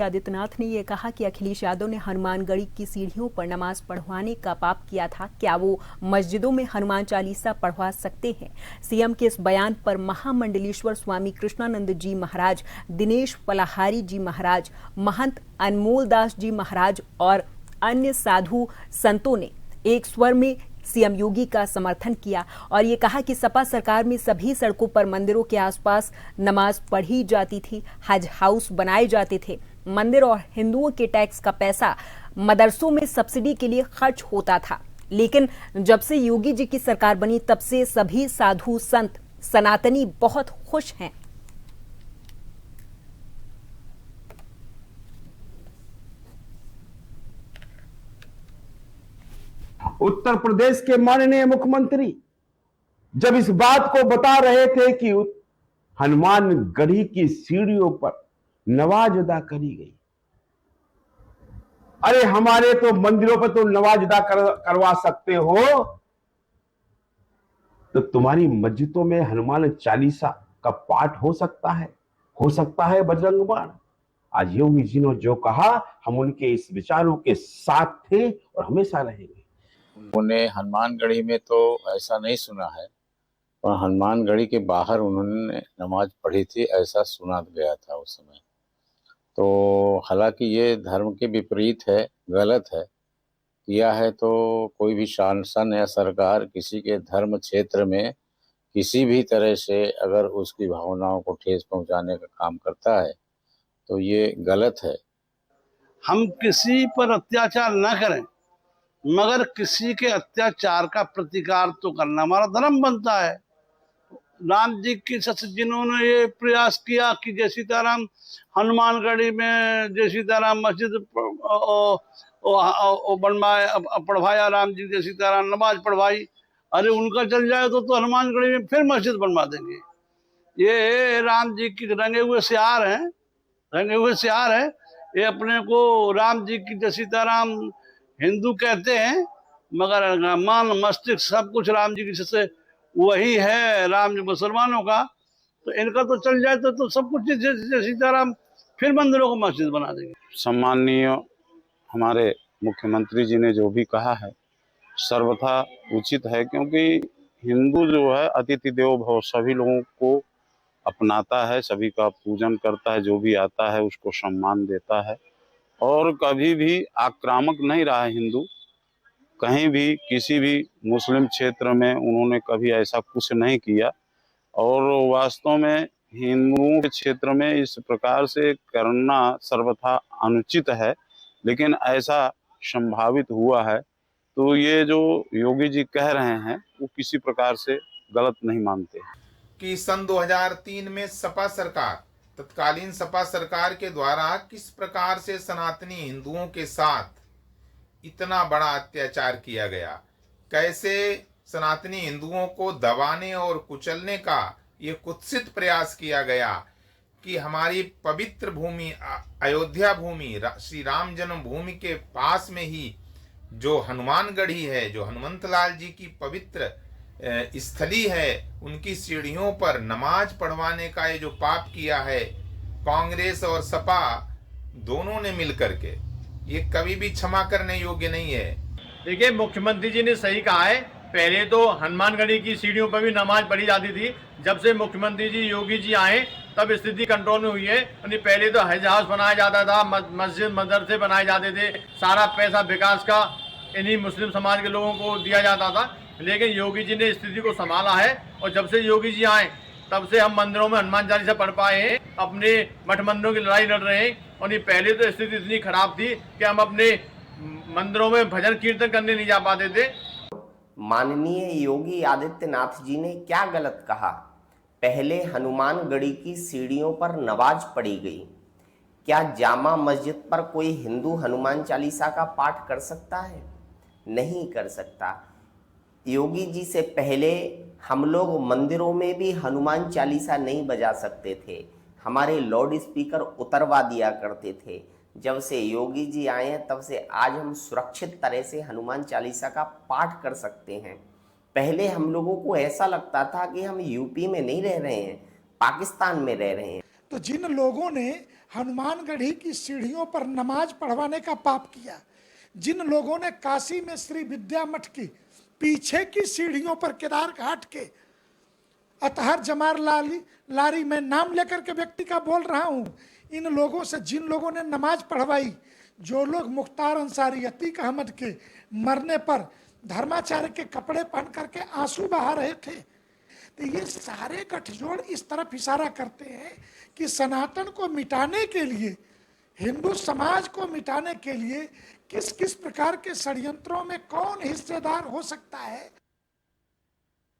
आदित्यनाथ ने यह कहा कि अखिलेश यादव ने हनुमानगढ़ी की सीढ़ियों पर नमाज पढ़वाने का पाप किया था। क्या वो मस्जिदों में हनुमान चालीसा पढ़वा सकते हैं? सीएम के इस बयान पर महामंडलेश्वर स्वामी कृष्णानंद जी महाराज, दिनेश पलाहारी जी महाराज, महंत अनमोल दास जी महाराज और अन्य साधु संतों ने एक स्वर में सीएम योगी का समर्थन किया और ये कहा कि सपा सरकार में सभी सड़कों पर मंदिरों के आसपास नमाज पढ़ी जाती थी, हज हाउस बनाए जाते थे, मंदिर और हिंदुओं के टैक्स का पैसा मदरसों में सब्सिडी के लिए खर्च होता था। लेकिन जब से योगी जी की सरकार बनी तब से सभी साधु संत सनातनी बहुत खुश हैं। उत्तर प्रदेश के माननीय मुख्यमंत्री जब इस बात को बता रहे थे कि हनुमानगढ़ी की सीढ़ियों पर नमाज अदा करी गई, अरे हमारे तो मंदिरों पर तो नमाज अदा करवा सकते हो, तो तुम्हारी मस्जिदों में हनुमान चालीसा का पाठ हो सकता है बजरंग बाण। आज योगी जी ने जो कहा, हम उनके इस विचारों के साथ थे और हमेशा रहेंगे। उन्होंने हनुमानगढ़ी में तो ऐसा नहीं सुना है, और हनुमानगढ़ी के बाहर उन्होंने नमाज पढ़ी थी ऐसा सुना गया था उस समय। तो हालांकि ये धर्म के विपरीत है, गलत है। किया है तो कोई भी शासन या सरकार किसी के धर्म क्षेत्र में किसी भी तरह से अगर उसकी भावनाओं को ठेस पहुंचाने का काम करता है तो ये गलत है। हम किसी पर अत्याचार न करें, मगर किसी के अत्याचार का प्रतिकार तो करना हमारा धर्म बनता है। राम जी की जिन्होंने ये प्रयास किया कि जय सीताराम हनुमानगढ़ी में जय सीताराम मस्जिद बनवाए, पढ़वाया, राम जी जय सीताराम नमाज पढ़वाई। अरे उनका चल जाए तो हनुमानगढ़ी में फिर मस्जिद बनवा देंगे। ये राम जी की रंगे हुए सियार हैं। ये अपने को राम जी की जय सीताराम हिंदू कहते हैं, मगर मन मस्तिष्क सब कुछ राम जी की से वही है, राम जी मुसलमानों का। तो इनका तो चल जाए तो सब कुछ जय सीताराम फिर मंदिरों को मस्जिद बना देंगे। सम्माननीय हमारे मुख्यमंत्री जी ने जो भी कहा है सर्वथा उचित है, क्योंकि हिंदू जो है अतिथि देवो भव, सभी लोगों को अपनाता है, सभी का पूजन करता है, जो भी आता है उसको सम्मान देता है और कभी भी आक्रामक नहीं रहा है हिंदू। कहीं भी किसी भी मुस्लिम क्षेत्र में उन्होंने कभी ऐसा कुछ नहीं किया और वास्तव में हिंदुओं के क्षेत्र में इस प्रकार से करना सर्वथा अनुचित है। लेकिन ऐसा संभावित हुआ है तो ये जो योगी जी कह रहे हैं वो किसी प्रकार से गलत नहीं मानते हैं कि सन 2003 में सपा सरकार, तत्कालीन सपा सरकार के द्वारा किस प्रकार से सनातनी हिंदुओं के साथ इतना बड़ा अत्याचार किया गया, कैसे सनातनी हिंदुओं को दबाने और कुचलने का ये कुत्सित प्रयास किया गया कि हमारी पवित्र भूमि अयोध्या भूमि, श्री राम जन्मभूमि के पास में ही जो हनुमानगढ़ी है, जो हनुमंतलाल जी की पवित्र स्थली है, उनकी सीढ़ियों पर नमाज पढ़वाने का ये जो पाप किया है कांग्रेस और सपा दोनों ने मिलकर के, ये कभी भी क्षमा करने योग्य नहीं है। देखिए, मुख्यमंत्री जी ने सही कहा है। पहले तो हनुमानगढ़ी की सीढ़ियों पर भी नमाज पढ़ी जाती थी। जब से मुख्यमंत्री जी योगी जी आए तब स्थिति कंट्रोल में हुई है। पहले तो हज हाउस बनाया जाता था, मस्जिद मदरसे बनाए जाते थे, सारा पैसा विकास का इन्हीं मुस्लिम समाज के लोगों को दिया जाता था। लेकिन योगी जी ने स्थिति को संभाला है और जब से योगी जी आए तब से हम मंदिरों में हनुमान चालीसा पढ़ पाए हैं, अपने मठ मंदिरों की लड़ाई लड़ रहे हैं। और पहले तो स्थिति इतनी खराब थी कि हम अपने मंदिरों में भजन कीर्तन करने नहीं जा पाते थे। माननीय योगी आदित्यनाथ जी ने क्या गलत कहा? पहले हनुमानगढ़ी की सीढ़ियों पर नमाज पढ़ी गई। क्या जामा मस्जिद पर कोई हिंदू हनुमान चालीसा का पाठ कर सकता है? नहीं कर सकता। योगी जी से पहले हम लोग मंदिरों में भी हनुमान चालीसा नहीं बजा सकते थे, हमारे लाउड स्पीकर उतरवा दिया करते थे। जब से योगी जी आए हैं तब से आज हम सुरक्षित तरह से हनुमान चालीसा का पाठ कर सकते हैं। पहले हम लोगों को ऐसा लगता था कि हम यूपी में नहीं रह रहे हैं, पाकिस्तान में रह रहे हैं। तो जिन लोगों ने हनुमानगढ़ी की सीढ़ियों पर नमाज पढ़वाने का पाप किया, जिन लोगों ने काशी में श्री विद्या मठ की पीछे की सीढ़ियों पर केदार घाट के अतहर जमार लारी में नाम लेकर के व्यक्ति का बोल रहा हूं, इन लोगों से जिन लोगों ने नमाज पढ़वाई, जो लोग मुख्तार अंसारी अतीक अहमद के मरने पर धर्माचार्य के कपड़े पहन करके आंसू बहा रहे थे, तो ये सारे गठजोड़ इस तरफ इशारा करते हैं कि सनातन को मिटाने के लिए, हिंदू समाज को मिटाने के लिए किस किस प्रकार के षड्यंत्रों में कौन हिस्सेदार हो सकता है।